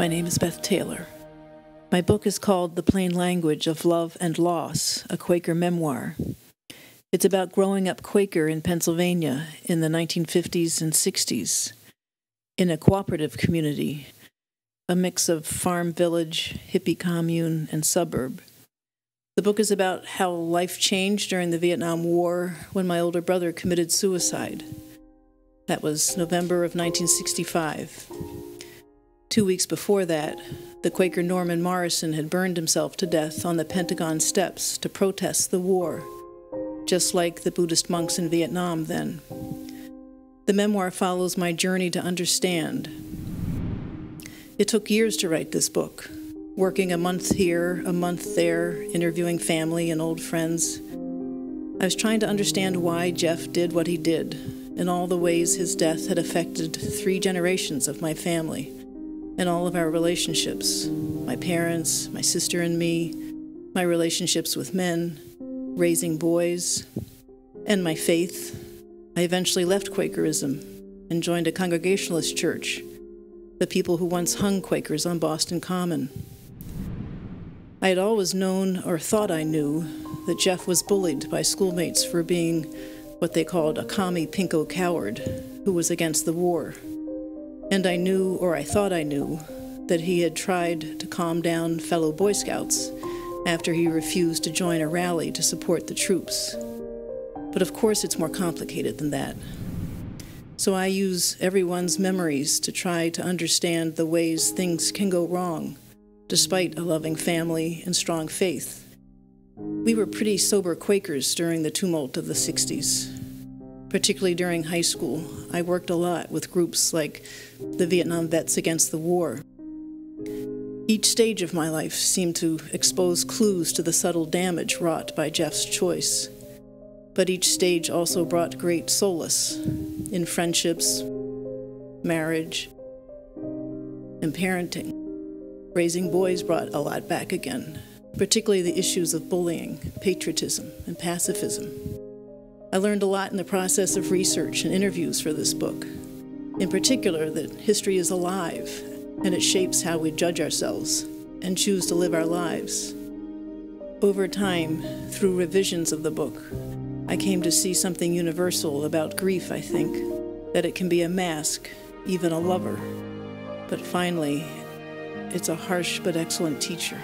My name is Beth Taylor. My book is called The Plain Language of Love and Loss, a Quaker Memoir. It's about growing up Quaker in Pennsylvania in the 1950s and 60s, in a cooperative community, a mix of farm village, hippie commune, and suburb. The book is about how life changed during the Vietnam War when my older brother committed suicide. That was November of 1965. 2 weeks before that, the Quaker Norman Morrison had burned himself to death on the Pentagon steps to protest the war, just like the Buddhist monks in Vietnam then. The memoir follows my journey to understand. It took years to write this book, working a month here, a month there, interviewing family and old friends. I was trying to understand why Jeff did what he did, and all the ways his death had affected 3 generations of my family, and all of our relationships, my parents, my sister and me, my relationships with men, raising boys, and my faith. I eventually left Quakerism and joined a Congregationalist church, the people who once hung Quakers on Boston Common. I had always known, or thought I knew, that Jeff was bullied by schoolmates for being what they called a commie pinko coward who was against the war. And I knew, or I thought I knew, that he had tried to calm down fellow Boy Scouts after he refused to join a rally to support the troops. But of course it's more complicated than that. So I use everyone's memories to try to understand the ways things can go wrong, despite a loving family and strong faith. We were pretty sober Quakers during the tumult of the 60s. Particularly during high school, I worked a lot with groups like the Vietnam Vets Against the War. Each stage of my life seemed to expose clues to the subtle damage wrought by Jeff's choice. But each stage also brought great solace in friendships, marriage, and parenting. Raising boys brought a lot back again, particularly the issues of bullying, patriotism, and pacifism. I learned a lot in the process of research and interviews for this book. In particular, that history is alive, and it shapes how we judge ourselves and choose to live our lives. Over time, through revisions of the book, I came to see something universal about grief, I think, that it can be a mask, even a lover. But finally, it's a harsh but excellent teacher.